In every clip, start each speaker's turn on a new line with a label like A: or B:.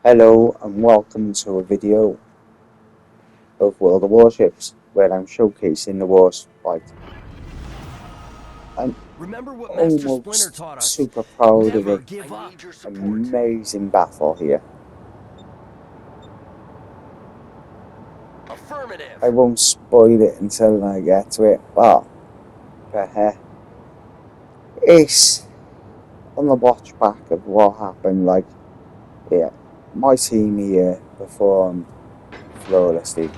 A: Hello and welcome to a video of World of Warships where I'm showcasing the warspite. I'm
B: Remember what Master Splinter
A: almost
B: taught us.
A: super proud of
B: Never
A: it.
B: give up.
A: Amazing battle here.
B: Affirmative.
A: I won't spoil it until I get to it, but it's on the watch back of what happened. My team here performed flawlessly,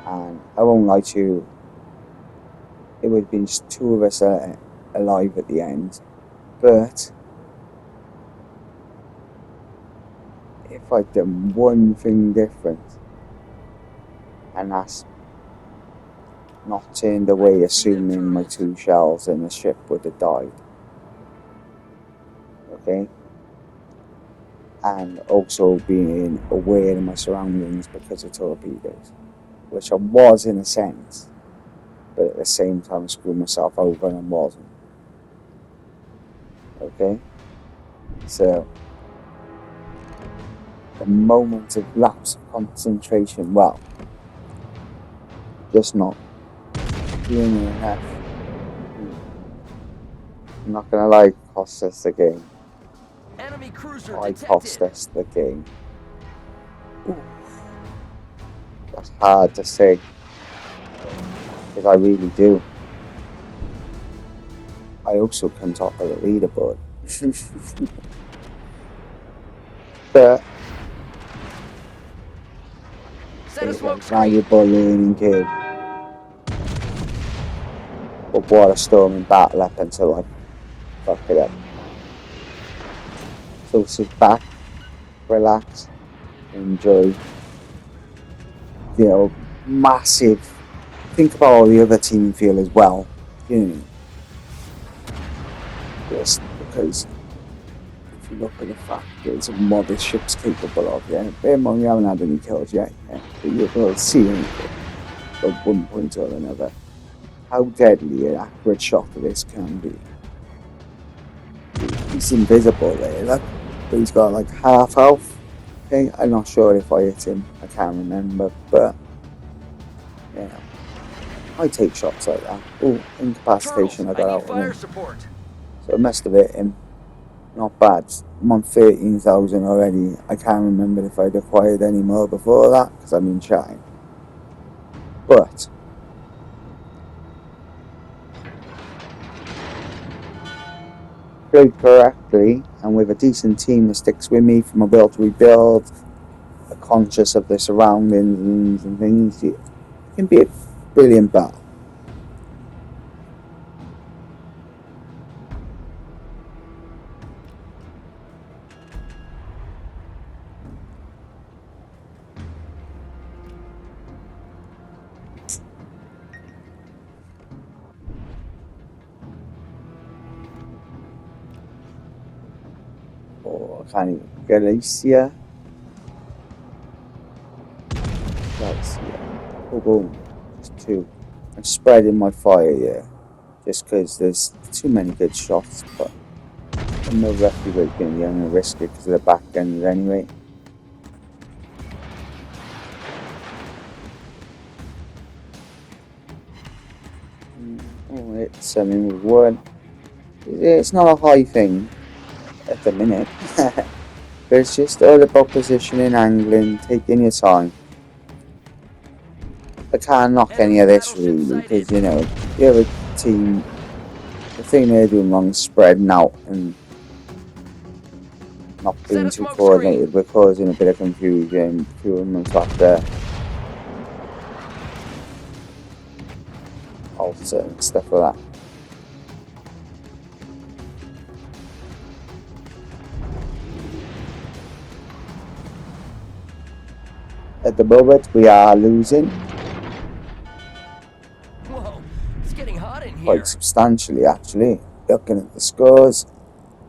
A: and I won't lie to you, it would have been just two of us alive at the end. But if I'd done one thing different, and that's not turned away assuming my two shells and the ship would have died. Okay? And also being aware of my surroundings because of torpedoes. Which I was in a sense, but at the same time screwed myself over and wasn't. Okay? So the moment of lapse of concentration, well, just not doing enough. I'm not gonna lie, cost us the game.
B: Enemy cruiser
A: I
B: detected.
A: cost us the game. Ooh. That's hard to say, because I really do. I also come top of the leaderboard. But it's a valuable learning curve. But what a storming battle up until I fuck it up. So sit back, relax, enjoy. You know, massive. Think about how the other team feel as well. You know, just because if you look at the fact that it's what this ship's capable of, yeah. Bear in mind we haven't had any kills yet, yeah. But you'll see anything at one point or another. How deadly an accurate shot of this can be. He's invisible there, look. But he's got like half health. Okay, I'm not sure if I hit him. I can't remember, but yeah. I take shots like that. Oh, incapacitation, I got out of him. So I must have hit him. Not bad. I'm on 13,000 already. I can't remember if I'd acquired any more before that, because I've been chatting. But played correctly, and with a decent team that sticks with me from a build to rebuild, are conscious of the surroundings and things, it can be a brilliant battle. Or kind of Galicia. Oh, boom. Just two. I'm spreading my fire here, just because there's too many good shots, but I'm no roughly going to be able to risk it because of the back end anyway. Oh, it's with one. It's not a high thing at the minute, but it's just all about positioning, angling, taking your time. I can't knock any of this really, because you know the other team, the thing they're doing wrong is spreading out and not being too coordinated. We're causing a bit of confusion. Few of them after alter and stuff like that. At the moment, we are losing.
B: Whoa, it's getting hot in here.
A: Quite substantially, actually. Looking at the scores,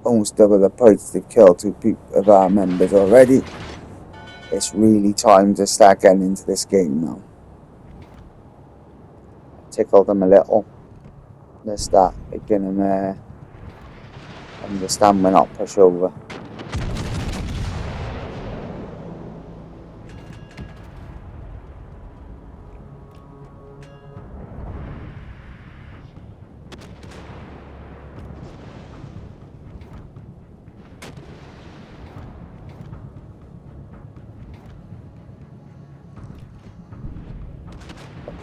A: almost double the points. They've killed two of our members already. It's really time to start getting into this game now. Tickle them a little. Let's start making them understand we're not pushover.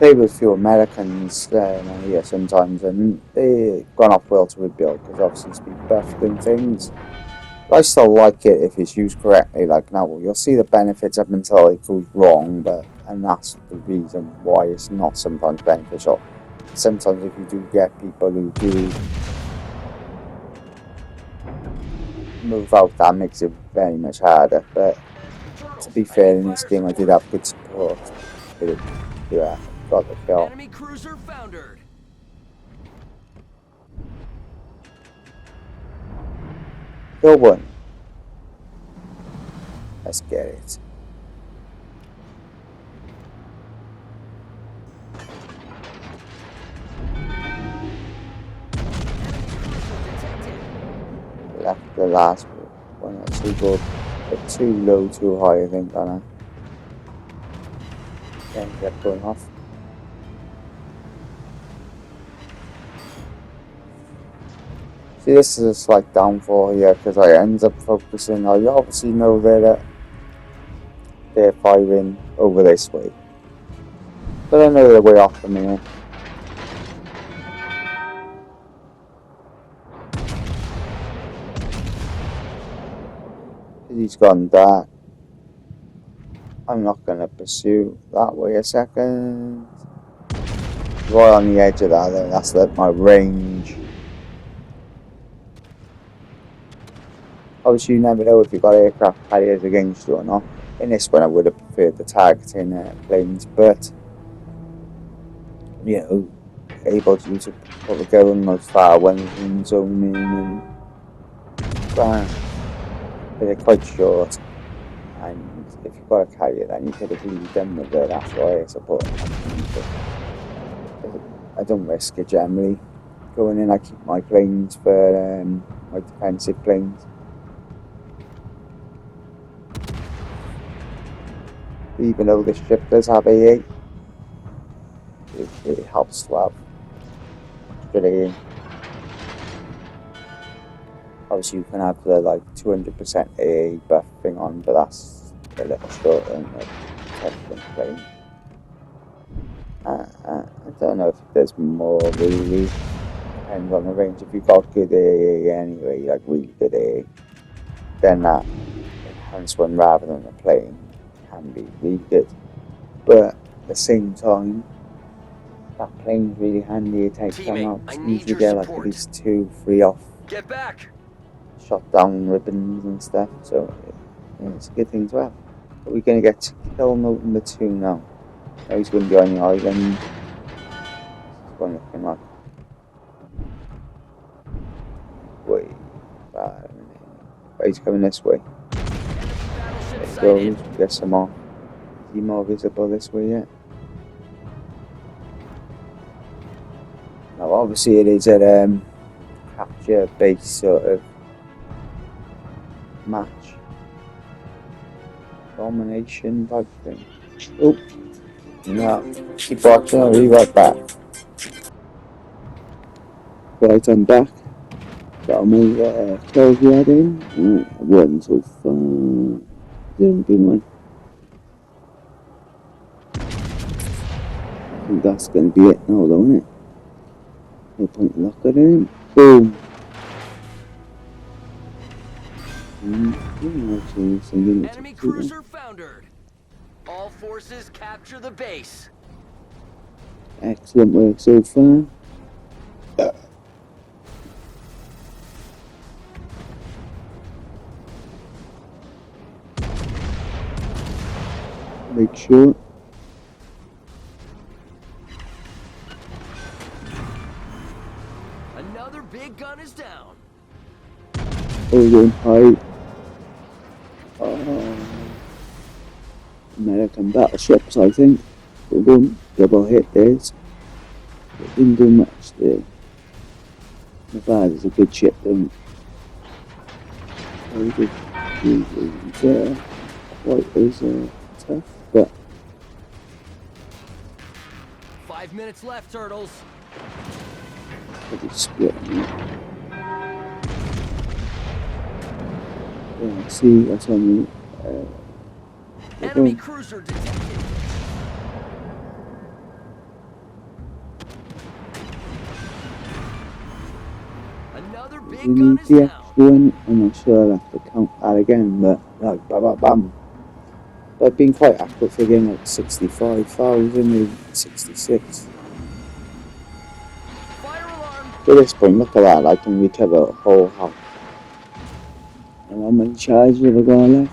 A: play with a few Americans here sometimes, and they've gone off well to rebuild because obviously it's been buffed and things. But I still like it if it's used correctly. Like now, you'll see the benefits up until it goes wrong, and that's the reason why it's not sometimes beneficial. Sometimes if you do get people who do move out, that makes it very much harder. But to be fair, in this game I did have good support. Yeah, got the kill.
B: Enemy cruiser foundered.
A: Kill one. Let's get it. Left the last one. That's too good. But too low, too high, I think, on it. Then get going off. See, this is a slight downfall here because I end up focusing. I obviously know that they're firing over this way, but I know they're way off a minute. He's gone dark. I'm not going to pursue that way a second. Right on the edge of that, then that's my range. Obviously, you never know if you've got aircraft carriers against you or not. In this one, I would have preferred the targeting planes, but you know, able to use the going most far when in zoning and bang. But they're quite short, and if you've got a carrier, then you could have really done with it. That's why I support. I don't risk it generally. Going in, I keep my planes for my defensive planes. Even though this ship does have AA, it helps to have good AA. Obviously, you can have the like 200% AA buff thing on, but that's a little short than the protection plane. I don't know if there's more really. Depends on the range. If you've got good AA anyway, like really good AA, then that enhanced one rather than a plane can be really good. But at the same time, that plane's really handy. It takes them out. You usually get like at least 2-3 off.
B: Get back!
A: Shot down ribbons and stuff, so yeah, it's a good thing to have. But we're going to get kill note number 2 now. Now he's going to be on the island. It's going looking like way bad. But he's coming this way. There he goes. Get some more. Is he more visible this way yet? Now obviously it is a capture base sort of match. Domination type thing. Oh, no. Keep watching, I'll be right back. Right, I'm back. Got my 12 yard in. I wasn't so far. Didn't be mine. I think that's going to be it now, though, isn't it? No point in locking it in. Boom.
B: Enemy cruiser foundered. All forces capture the base.
A: Excellent work so far. Make sure.
B: Another big gun is down.
A: Going high. American battleships, I think. Boom, double hit theirs. It didn't do much there. Nevada is a good ship, though. Very good. Quite as tough, but
B: 5 minutes left, turtles.
A: pretty split. Yeah, see, that's on me.
B: Enemy cruiser detected. big
A: you
B: gun
A: need
B: is
A: the
B: down.
A: extra one. I'm not sure I'll have to count that again, but like bam bam bam. But I've been quite accurate for getting like 65,000, maybe 66.
B: Fire alarm.
A: At this point, look at that, I can recover a whole house. And how many charges have I got left?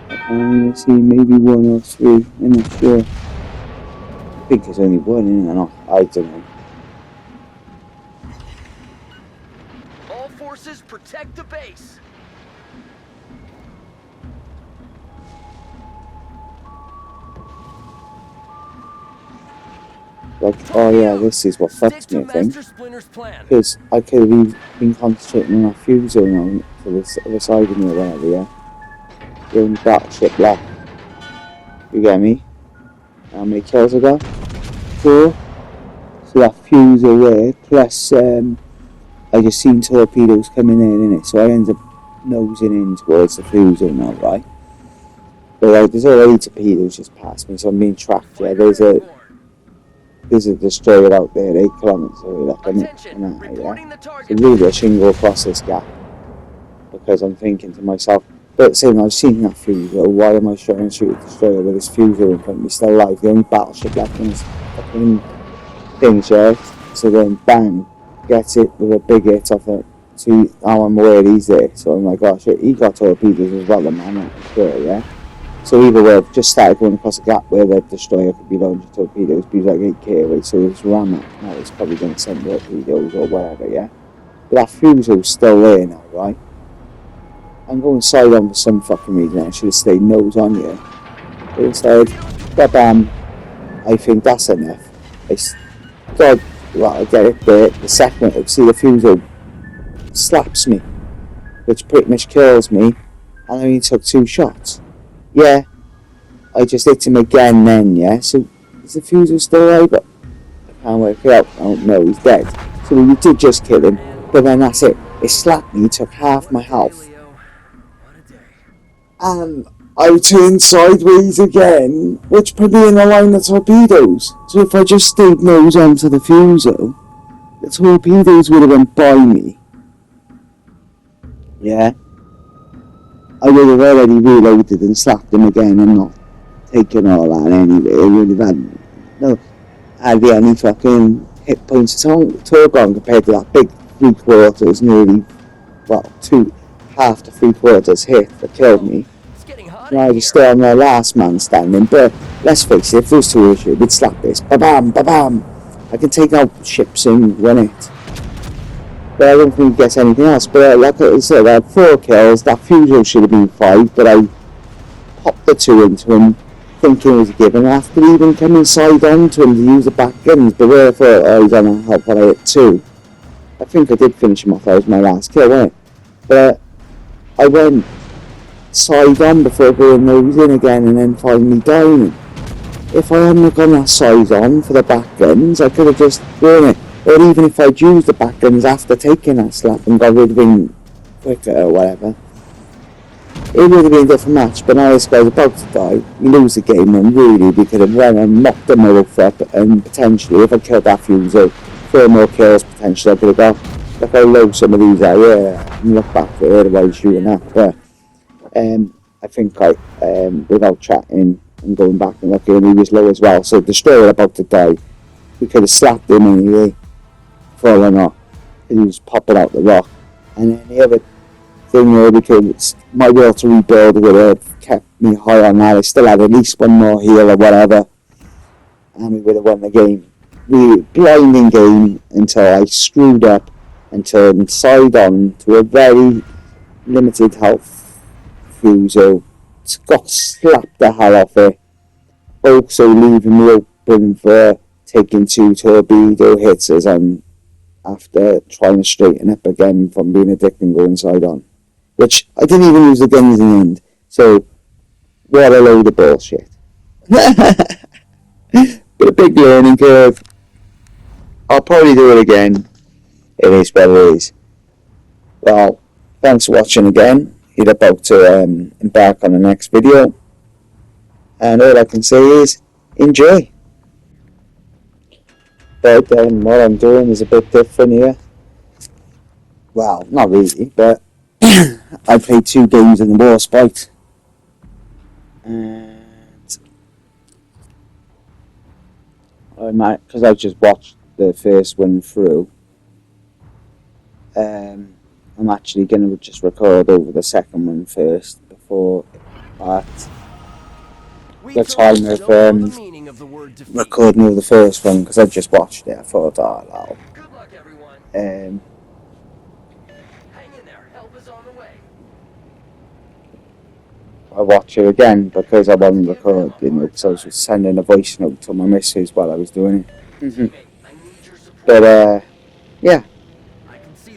A: I can't even see, maybe 1 or 3, I'm not sure. I think it's only 1, isn't it? I don't know.
B: All forces protect the base.
A: Like, oh yeah, this is what
B: Stick
A: fucks
B: to
A: me, I think.
B: Master Splinter's plan.
A: Because I could have been concentrating on that fuse zone on for this other side of me or whatever, yeah? The only battleship left. You get me? How many kills I got? 4. So that fuse away, plus I just seen torpedoes coming in, innit? So I ended up nosing in towards the fuse zone now, right? But like, there's already torpedoes just past me, so I'm being tracked, yeah? There's a destroyer out there 8 kilometers away, like,
B: Attention,
A: yeah?
B: reporting the
A: So
B: target.
A: really I shouldn't go across this gap, because I'm thinking to myself, but saying I've seen that fuse, why am I trying to shoot a destroyer with this fuse in front of me still alive? The only battleship left in this fucking thing, yeah? So then bang, gets it with a big hit off it. So now I'm aware he's there, so I'm like, oh shit, he got torpedoes as well, the man, I'm sure, yeah? So either way, I've just started going across a gap where the destroyer could be launching torpedoes, be like 8k away, so it's ram it. Now it's probably going to send torpedoes or whatever, yeah? But that fusel's still there now, right? I'm going side on for some fucking reason, I should have stayed nose on here. But instead, bam, I think that's enough. God, well, I get it there. The second I see the fusel slaps me, which pretty much kills me, and I only took 2 shots. Yeah, I just hit him again then, yeah? So, is the fusel still alive? But I can't work it out. Oh no, he's dead. So we did just kill him, but then that's it. It slapped me, took half my health. And I turned sideways again, which put me in the line of torpedoes. So if I just stayed nose onto the fusel, the torpedoes would have went by me. Yeah? I would have already reloaded and slapped him again and not taken all that anyway. I would have had no hardly any fucking hit points at all compared to that big 3/4, nearly, well, half to 3/4 hit that killed me. And I was still on the last man standing, but let's face it, if those 2 issues, we'd slap this, ba-bam, ba-bam. I can take out ships and run it. But I don't think he gets anything else. But like I said, I had 4 kills. That fusel should have been 5, but I popped the 2 into him, thinking it was a given. After even coming side on to him to use the back guns, but where I thought, oh, he's on a help when I hit 2. I think I did finish him off. That was my last kill, wasn't it? But I went side on before going nose in again and then finally dying. If I hadn't gone that side on for the back guns, I could have just won it. Or even if I'd used the back guns after taking that slap and got rid of him quicker or whatever, it would have been a different match. But now this guy's about to die, you lose the game, and really we could have run and knocked them off up, and potentially if I killed that fusel, 4 more kills potentially I could have got. Look how low some of these are, yeah, and look back there while shooting that, but I think without chatting and going back and looking, he was low as well, so destroyer about to die. We could have slapped him anyway, falling off, and he was popping out the rock. And then the other thing where we could, my will to rebuild would have kept me high on that. I still had at least 1 more heal or whatever, and we would have won the game. We blinding game until I screwed up and turned side on to a very limited health fusel, got slapped the hell off it, also leaving me open for taking 2 torpedo hits as I'm after trying to straighten up again from being a dick and going side on, which I didn't even use the guns in the end, so what a load of bullshit. But a big learning curve. I'll probably do it again. It is what it is. Well, thanks for watching again. You're about to embark on the next video, and all I can say is enjoy. But what I'm doing is a bit different here. well, not really, but I played 2 games in the warspite, and I might, because I just watched the first one through. I'm actually going to just record over the second one first before at the time of recording over the first one, because I just watched it. I thought, oh,
B: Good luck, everyone.
A: Hang
B: in there. Help is on the way.
A: I watch it again because I wasn't recording it, because I was sending a voice note to my missus while I was doing it. But yeah,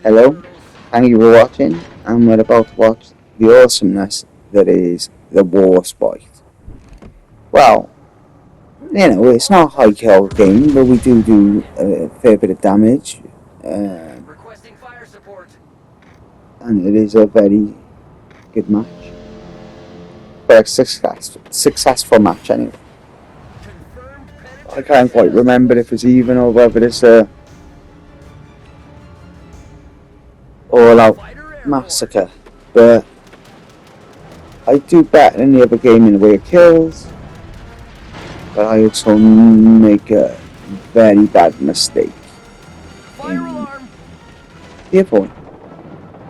A: hello, thank you for watching, and we're about to watch the awesomeness that is the warspite. Well, you know, it's not a high kill game, but we do a fair bit of damage,
B: Requesting fire support.
A: and it is a very good match. But a successful match anyway. I can't quite remember if it's even or whether it's a all-out massacre, but I do better than the other game in the way of kills, but I also make a very bad mistake in the other one.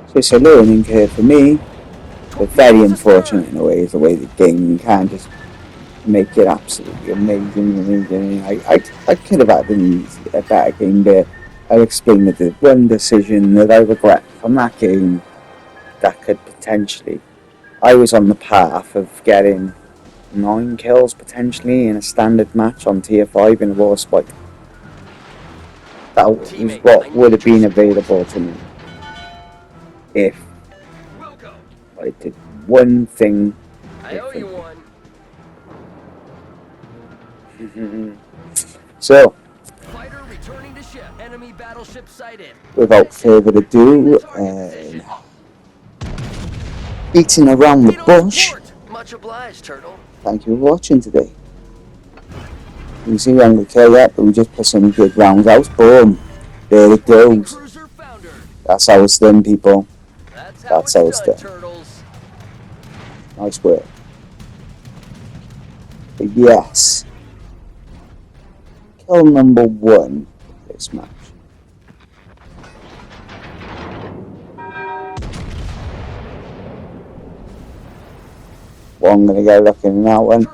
A: So it's a learning curve for me, but very unfortunate in a way, is the way the game, you can't just make it absolutely amazing. I could have had a better game, but I'll explain that there's one decision that I regret from that game that could potentially... I was on the path of getting 9 kills potentially in a standard match on tier 5 in a warspite. That was what would have been available to me if I did one thing different. So, without further ado, beating around the bush, thank you for watching today. You can see we haven't got kill yet, but we just put some good rounds out. Boom! There it goes. That's how it's done, people. That's how it's done. Nice work. But yes, kill number 1 for this match. Well, I'm going to go looking in that one.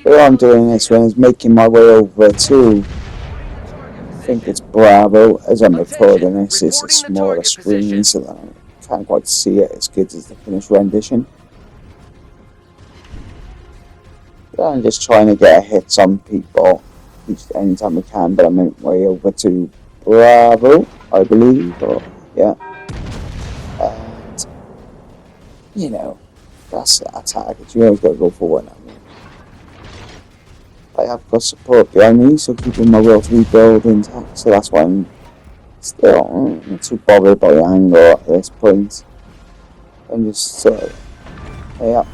A: But what I'm doing this one is making my way over to, I think it's Bravo. As I'm recording this, it's a smaller screen, so that I can't quite see it as good as the finished rendition. But I'm just trying to get a hit on people anytime we can, but I'm making my way over to Bravo, I believe, or yeah. And, you know, that's a target. You always got to go for one. I mean, I have got support behind me, so keeping my will to rebuild intact. So that's why I'm still not too bothered about the angle at this point. I'm just yeah,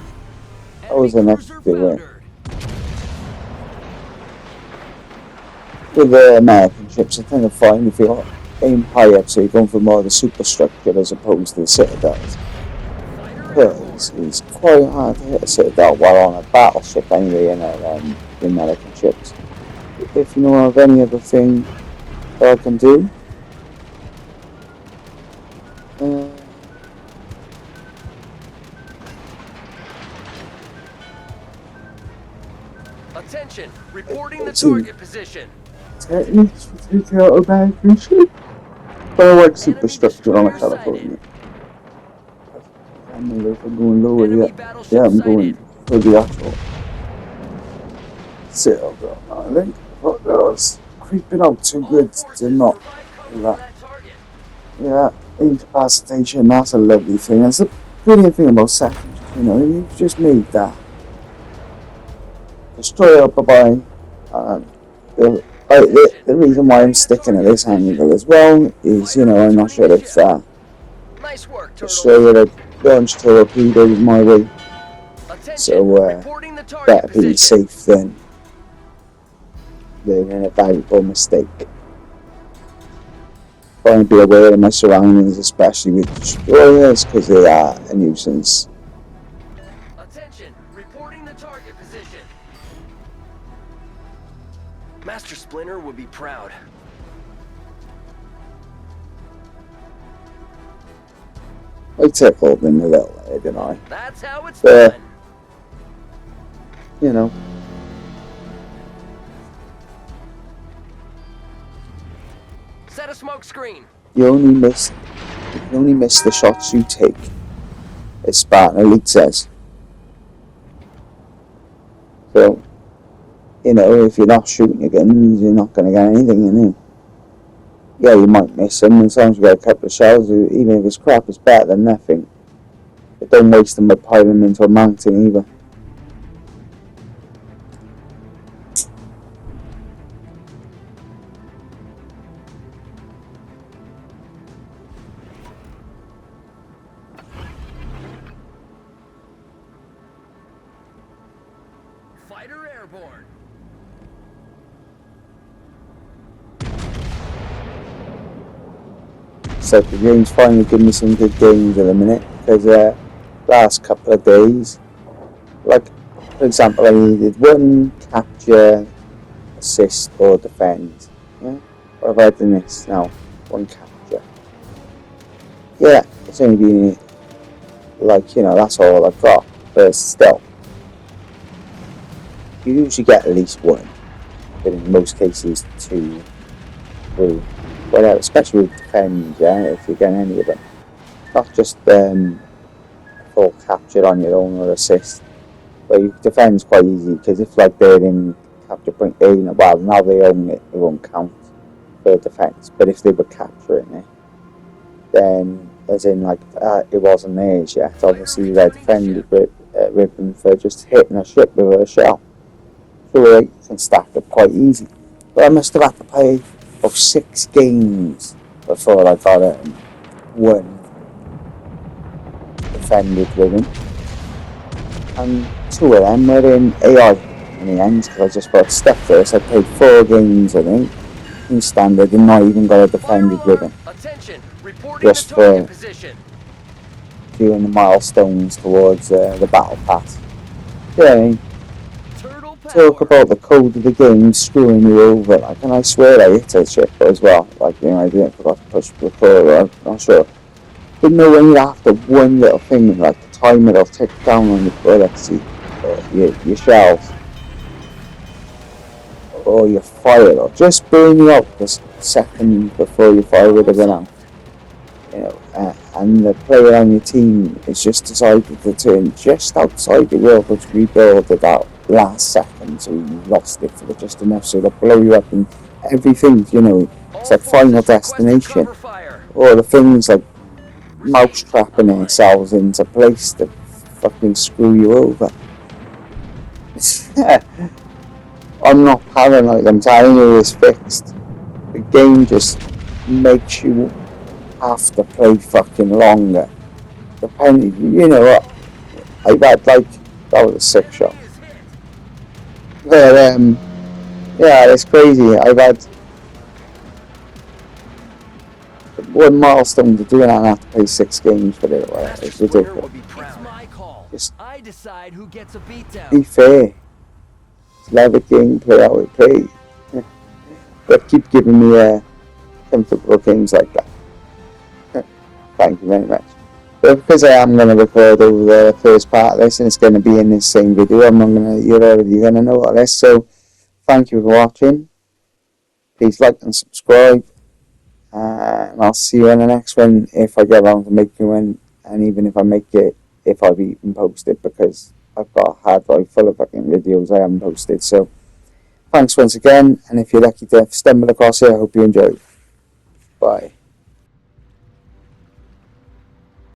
A: that was enough to do it. With the American ships, I think I find if you aim high up, so you're going for more of the superstructure as opposed to the citadels. Because it's quite hard to hit a citadel while on a battleship anyway, in the American ships. If you know of any other thing that I can do,
B: attention, reporting the target position.
A: Techniques for taking out American ship. But I like superstructure on a California. I don't know if I'm going lower yet. Yeah, I'm going for the actual citadel. I think that was creeping out too good to not do that. Yeah, incapacitation, that's a lovely thing. That's a brilliant thing about seconds, you know, you've just made that. Destroy up bye. The reason why I'm sticking at this angle as well is, you know, I'm not sure if destroyer had launched torpedoes my way, so better be safe than an valuable mistake. trying to be aware of my surroundings, especially with destroyers, because they are a nuisance.
B: Attention, reporting the target position. Master Splinter would be proud.
A: I tickled in the little there, didn't I?
B: That's how it's done.
A: You know.
B: Set a smoke screen.
A: You only miss the shots you take, as Spartan Elite says. So, you know, if you're not shooting your guns, you're not going to get anything in you. Yeah, you might miss them, and sometimes you get a couple of shells, even if it's crap, it's better than nothing. But don't waste them by piling them into a mountain either.
B: Fighter airborne.
A: So the game's finally giving me some good games at the minute, because last couple of days, like for example, I needed one capture, assist or defend. Yeah, what have I done this now? One capture. Yeah, it's only been like, you know, that's all I've got, but still, you usually get at least one, but in most cases 2, 3. Whatever, especially with defend, yeah, if you get any of them. Not just full capture on your own or assist. But you defend's quite easy, because if like they're in capture point A, well now they own it, it won't count for defense. But if they were capturing it, then as in like it wasn't theirs yet, obviously they're defended ribbon for just hitting a ship with a shell. So it can stack up quite easy. But I must have had to play of 6 games before I got one defended ribbon, and 2 of them were in AI in the end, because I just got stuck there. So I played 4 games, I think, in standard, and not even got a defended ribbon.
B: Attention, reporting
A: just
B: the target
A: for
B: position.
A: doing the milestones towards the battle pass. Yeah, I mean, talk about the code of the game screwing you over, like, and I swear I hit a ship as well, like, you know, I didn't forgot to push record, I'm not sure. But no, when you're after one little thing, like the time it'll tick down on your bullets, your shells, or your fire, or just burn you out the second before your fire would have run out. You know, and the player on your team is just decided to turn just outside the world to rebuild at that last second, so you lost it for just enough so they'll blow you up and everything, you know, it's like Final Destination, or the things like mouse trapping themselves into place to fucking screw you over. I'm not paranoid, I'm telling you it's fixed. The game just makes you have to play fucking longer. Depending, you know what, I've had like, that was a sick shot. But yeah, it's crazy. I've had one milestone to do, and I have to play 6 games for it. It's ridiculous. Just
B: I decide who gets a beatdown.
A: be fair. Let the game play how it plays. But keep giving me comfortable games like that. Thank you very much. But because I am going to record over the first part of this, and it's going to be in this same video, you're already going to know what this. So thank you for watching. Please like and subscribe. And I'll see you in the next one if I get around to making one. And even if I make it, if I've even posted, because I've got a hard drive full of fucking videos I haven't posted. So thanks once again. And if you're lucky to stumble across it, I hope you enjoy. Bye.